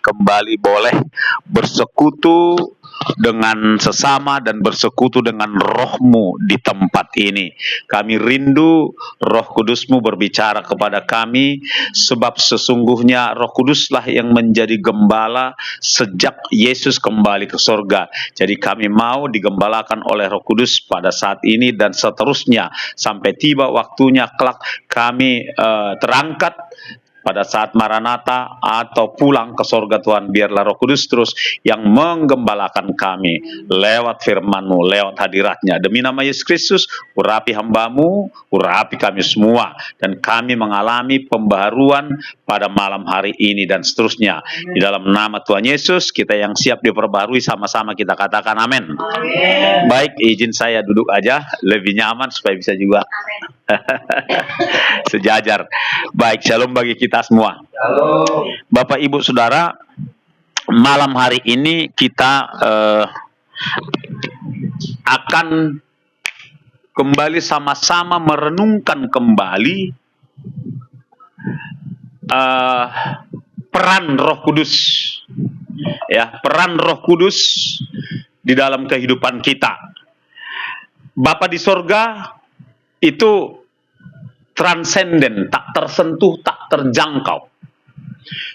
kembali boleh bersekutu dengan sesama dan bersekutu dengan Roh-Mu di tempat ini. Kami rindu Roh Kudus-Mu berbicara kepada kami, sebab sesungguhnya Roh Kuduslah yang menjadi gembala sejak Yesus kembali ke surga. Jadi kami mau digembalakan oleh Roh Kudus pada saat ini dan seterusnya sampai tiba waktunya kelak kami terangkat pada saat Maranatha atau pulang ke surga Tuhan. Biarlah Roh Kudus terus yang menggembalakan kami lewat firman-Mu, lewat hadiratnya. Demi nama Yesus Kristus, urapi hamba-Mu, urapi kami semua, dan kami mengalami pembaharuan pada malam hari ini dan seterusnya. Di dalam nama Tuhan Yesus, kita yang siap diperbarui sama-sama kita katakan amin. Baik, izin saya duduk aja, lebih nyaman supaya bisa juga sejajar. Baik, shalom bagi kita semua. Bapak, Ibu, Saudara, malam hari ini kita akan kembali sama-sama merenungkan kembali peran Roh Kudus, ya, peran Roh Kudus di dalam kehidupan kita. Bapa di sorga itu transenden, tak tersentuh, tak terjangkau.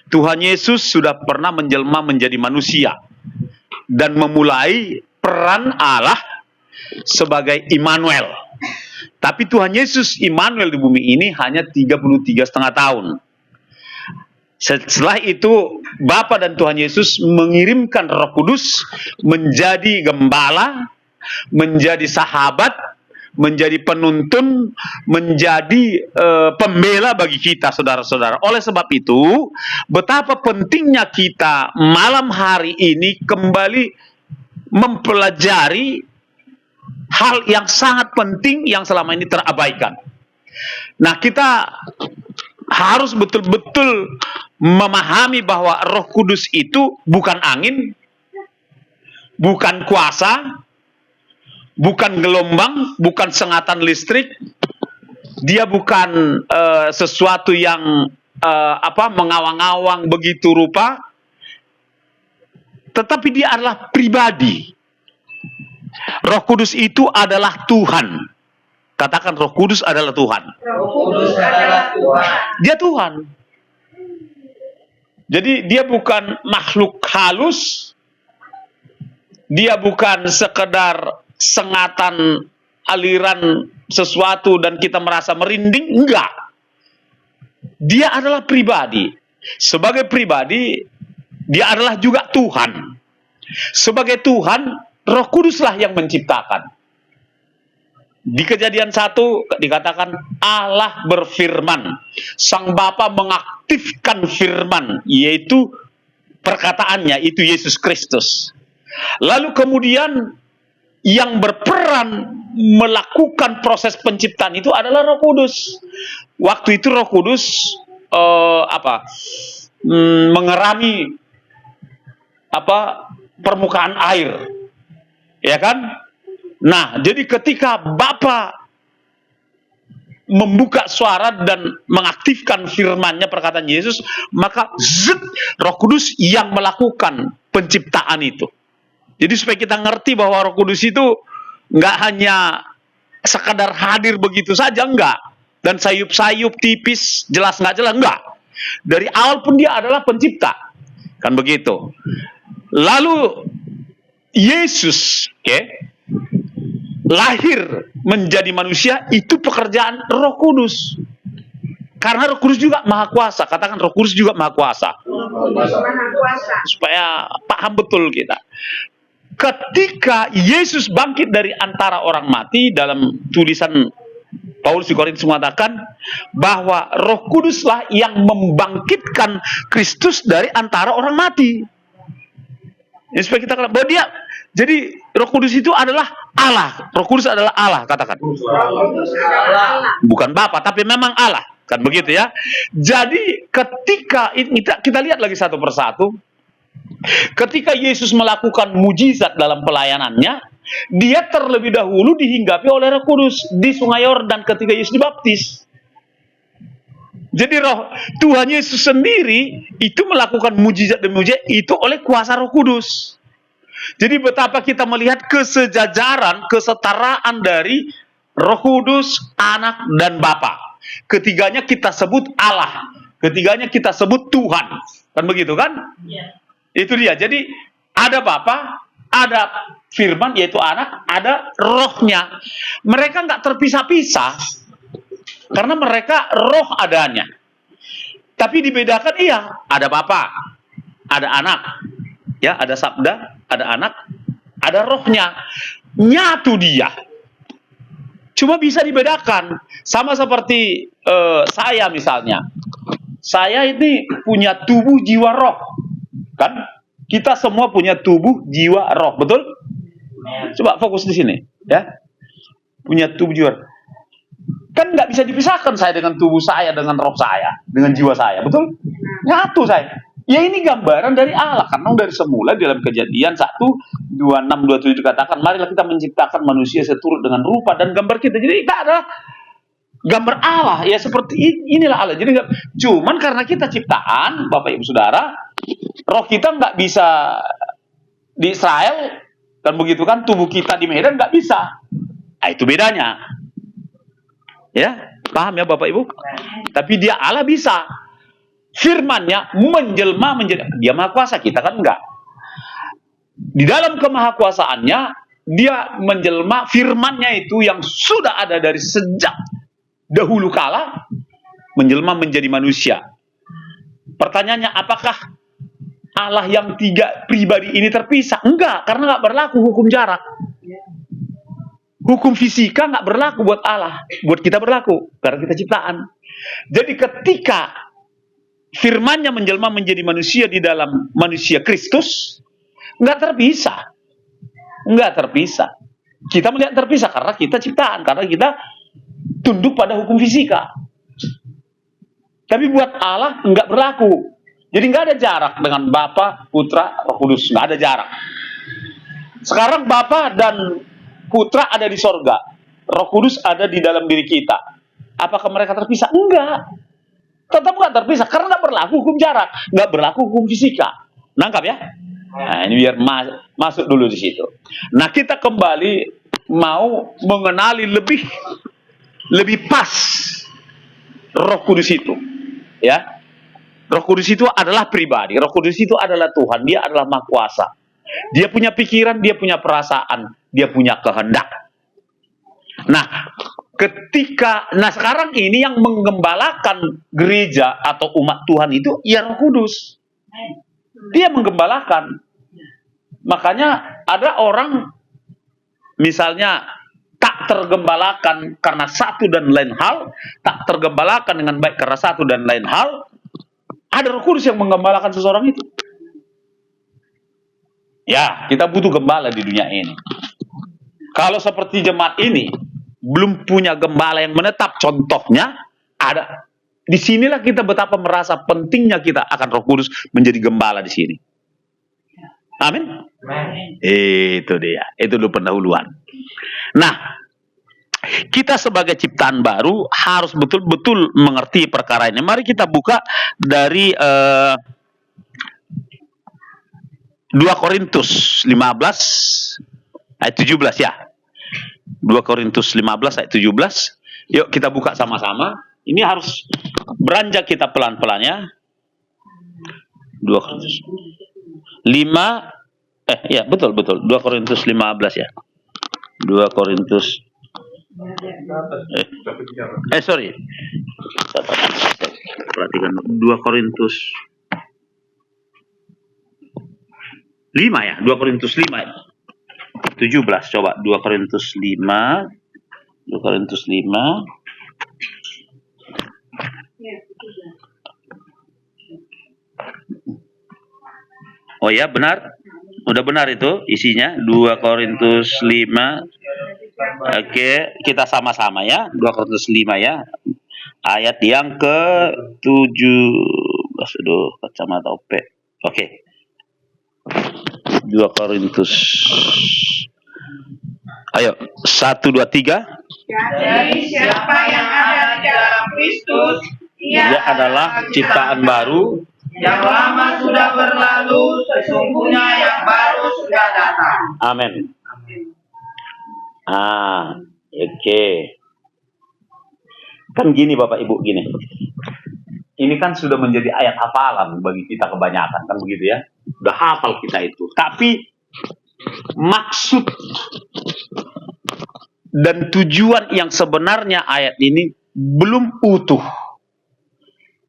Tuhan Yesus sudah pernah menjelma menjadi manusia dan memulai peran Allah sebagai Immanuel. Tapi Tuhan Yesus Immanuel di bumi ini hanya 33,5 tahun. Setelah itu Bapa dan Tuhan Yesus mengirimkan Roh Kudus menjadi gembala, menjadi sahabat, menjadi penuntun, menjadi pembela bagi kita, saudara-saudara. Oleh sebab itu, betapa pentingnya kita malam hari ini kembali mempelajari hal yang sangat penting yang selama ini terabaikan. Nah, kita harus betul-betul memahami bahwa Roh Kudus itu bukan angin, bukan kuasa, bukan gelombang, bukan sengatan listrik. Dia bukan sesuatu yang mengawang-awang begitu rupa, tetapi dia adalah pribadi. Roh Kudus itu adalah Tuhan. Katakan, Roh Kudus adalah Tuhan. Roh Kudus adalah Tuhan. Dia Tuhan. Jadi dia bukan makhluk halus. Dia bukan sekedar sengatan aliran sesuatu dan kita merasa merinding. Enggak. Dia adalah pribadi. Sebagai pribadi, dia adalah juga Tuhan. Sebagai Tuhan, Roh Kuduslah yang menciptakan. Di Kejadian 1 dikatakan Allah berfirman. Sang Bapa mengaktifkan firman, yaitu perkataannya, itu Yesus Kristus. Lalu kemudian yang berperan melakukan proses penciptaan itu adalah Roh Kudus. Waktu itu Roh Kudus mengerami permukaan air, ya kan? Nah, jadi ketika Bapa membuka suara dan mengaktifkan firman-Nya, perkataan Yesus, maka Roh Kudus yang melakukan penciptaan itu. Jadi supaya kita ngerti bahwa Roh Kudus itu nggak hanya sekadar hadir begitu saja, enggak. Dan sayup-sayup tipis, jelas nggak jelas, enggak. Dari awal pun dia adalah pencipta. Kan begitu. Lalu Yesus, lahir menjadi manusia, itu pekerjaan Roh Kudus. Karena Roh Kudus juga Maha Kuasa. Katakan, Roh Kudus juga Maha Kuasa. Supaya paham betul kita. Ketika Yesus bangkit dari antara orang mati, dalam tulisan Paulus di Korintus mengatakan bahwa Roh Kuduslah yang membangkitkan Kristus dari antara orang mati. Ini supaya kita bahwa dia, jadi Roh Kudus itu adalah Allah. Roh Kudus adalah Allah, katakan. Bukan Bapa, tapi memang Allah. Kan begitu ya. Jadi ketika kita lihat lagi satu persatu. Ketika Yesus melakukan mujizat dalam pelayanannya, dia terlebih dahulu dihinggapi oleh Roh Kudus di Sungai Yordan ketika Yesus dibaptis. Jadi roh Tuhan Yesus sendiri itu melakukan mujizat demi mujizat itu oleh kuasa Roh Kudus. Jadi betapa kita melihat kesejajaran, kesetaraan dari Roh Kudus, Anak, dan Bapa. Ketiganya kita sebut Allah. Ketiganya kita sebut Tuhan. Kan begitu kan? Ya. Itu dia. Jadi ada Bapa, ada Firman yaitu Anak, ada Rohnya. Mereka nggak terpisah-pisah karena mereka roh adanya. Tapi dibedakan ada Bapa, ada Anak, ya, ada Sabda, ada Anak, ada Rohnya. Nyatu dia. Cuma bisa dibedakan. Sama seperti saya misalnya. Saya ini punya tubuh, jiwa, roh. Kan? Kita semua punya tubuh, jiwa, roh. Betul? Coba fokus di sini. Ya. Punya tubuh, jiwa. Kan nggak bisa dipisahkan saya dengan tubuh saya, dengan roh saya, dengan jiwa saya. Betul? Nyatu saya. Ya ini gambaran dari Allah. Karena dari semula dalam Kejadian 1:26-27 dikatakan, marilah kita menciptakan manusia seturut dengan rupa dan gambar kita. Jadi itu adalah gambar Allah. Ya seperti inilah Allah. Jadi cuman karena kita ciptaan, Bapak Ibu Saudara, roh kita nggak bisa di Israel, dan begitu kan tubuh kita di Medan nggak bisa. Nah, itu bedanya. Ya, paham ya Bapak Ibu? Tapi dia Allah bisa. Firman-Nya menjelma menjadi, dia maha kuasa, kita kan enggak. Di dalam kemahakuasaannya, dia menjelma firman-Nya itu yang sudah ada dari sejak dahulu kala, menjelma menjadi manusia. Pertanyaannya, apakah Allah yang tiga pribadi ini terpisah? Enggak, karena enggak berlaku hukum jarak. Hukum fisika nggak berlaku buat Allah, buat kita berlaku karena kita ciptaan. Jadi ketika firman-Nya menjelma menjadi manusia di dalam manusia Kristus, nggak terpisah, nggak terpisah. Kita melihat terpisah karena kita ciptaan, karena kita tunduk pada hukum fisika. Tapi buat Allah nggak berlaku. Jadi nggak ada jarak dengan Bapa, Putra, Roh Kudus, nggak ada jarak. Sekarang Bapa dan Putra ada di sorga, Roh Kudus ada di dalam diri kita. Apakah mereka terpisah? Enggak. Tetap nggak terpisah karena nggak berlaku hukum jarak, nggak berlaku hukum fisika. Nangkap ya? Nah, ini biar masuk dulu di situ. Nah, kita kembali mau mengenali lebih pas Roh Kudus itu, ya. Roh Kudus itu adalah pribadi. Roh Kudus itu adalah Tuhan. Dia adalah Maha Kuasa. Dia punya pikiran, dia punya perasaan, dia punya kehendak. Nah, sekarang ini yang menggembalakan gereja atau umat Tuhan itu ya Roh Kudus. Dia menggembalakan. Makanya ada orang misalnya tak tergembalakan karena satu dan lain hal, tak tergembalakan dengan baik karena satu dan lain hal. Ada Roh Kudus yang menggembalakan seseorang itu. Ya, kita butuh gembala di dunia ini. Kalau seperti jemaat ini belum punya gembala yang menetap, contohnya ada. Disinilah kita betapa merasa pentingnya kita akan Roh Kudus menjadi gembala di sini. Amin. Itu dia. Itu dulu pendahuluan. Nah, kita sebagai ciptaan baru harus betul-betul mengerti perkara ini. Mari kita buka dari 2 Korintus 15 ayat 17 ya. 2 Korintus 15 ayat 17. Yuk kita buka sama-sama. Ini harus beranjak kita pelan-pelan ya. 2 Korintus 5 ya betul 2 Korintus 15 ya. 2 Korintus sorry. Perhatikan 2 Korintus 5 ya, 2 Korintus 5 ya. 17 coba 2 Korintus 5. 2 Korintus 5. Oh ya, benar. Udah benar itu isinya 2 Korintus 5. Oke, kita sama-sama ya. 2 Korintus 5 ya. Ayat yang ke-17. Aduh, kacamata OP. Oke. 2 Korintus. Ayo, 1 2 3. Jadi siapa yang ada di dalam Kristus, Ia adalah ciptaan baru. Yang lama sudah berlalu, sesungguhnya yang baru sudah datang. Amin. Oke. Kan gini Bapak Ibu, gini. Ini kan sudah menjadi ayat hafalan bagi kita kebanyakan, kan begitu ya. Udah hafal kita itu. Tapi maksud dan tujuan yang sebenarnya ayat ini belum utuh.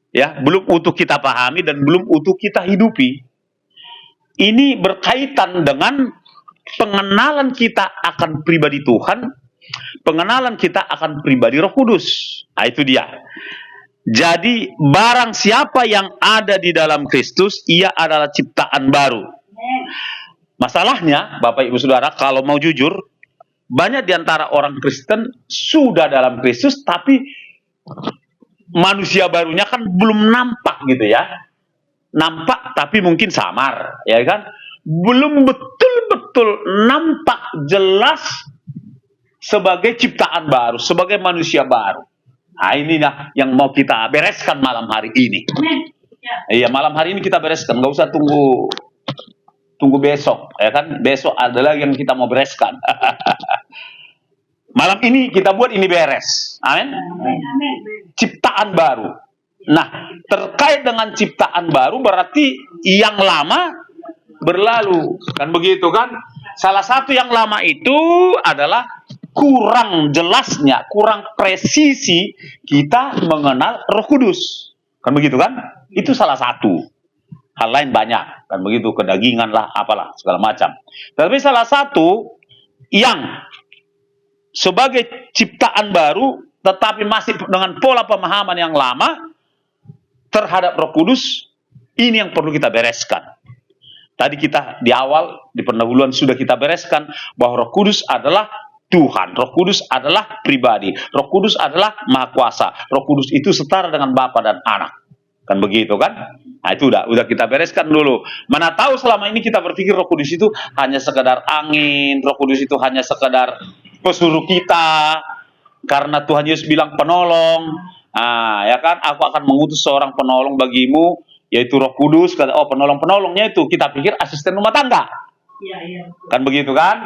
Ya, belum utuh kita pahami dan belum utuh kita hidupi. Ini berkaitan dengan pengenalan kita akan pribadi Tuhan, pengenalan kita akan pribadi Roh Kudus. Nah, itu dia. Jadi, barang siapa yang ada di dalam Kristus, ia adalah ciptaan baru. Masalahnya, Bapak Ibu Saudara, kalau mau jujur, banyak di antara orang Kristen sudah dalam Kristus, tapi manusia barunya kan belum nampak gitu ya. Nampak tapi mungkin samar, ya kan? Belum betul-betul nampak jelas sebagai ciptaan baru, sebagai manusia baru. Nah, inilah yang mau kita bereskan malam hari ini. Iya, malam hari ini kita bereskan, nggak usah tunggu besok, ya kan? Besok ada lagi yang kita mau bereskan. Malam ini kita buat ini beres. Amin. Ciptaan baru. Nah, terkait dengan ciptaan baru berarti yang lama berlalu. Kan begitu kan? Salah satu yang lama itu adalah kurang jelasnya, kurang presisi kita mengenal Roh Kudus. Kan begitu kan? Itu salah satu. Hal lain banyak. Kan begitu, kedagingan lah, apalah, segala macam. Tapi salah satu yang sebagai ciptaan baru, tetapi masih dengan pola pemahaman yang lama terhadap Roh Kudus, ini yang perlu kita bereskan. Tadi kita di awal, di pendahuluan sudah kita bereskan bahwa Roh Kudus adalah Tuhan, Roh Kudus adalah pribadi, Roh Kudus adalah Maha Kuasa, Roh Kudus itu setara dengan Bapa dan Anak. Kan begitu kan? Nah, itu udah kita bereskan dulu. Mana tahu selama ini kita berpikir Roh Kudus itu hanya sekedar angin, Roh Kudus itu hanya sekedar pesuruh kita, karena Tuhan Yesus bilang penolong. Ya kan, aku akan mengutus seorang penolong bagimu, yaitu Roh Kudus. Kata, oh, penolongnya itu kita pikir asisten rumah tangga. Kan begitu kan?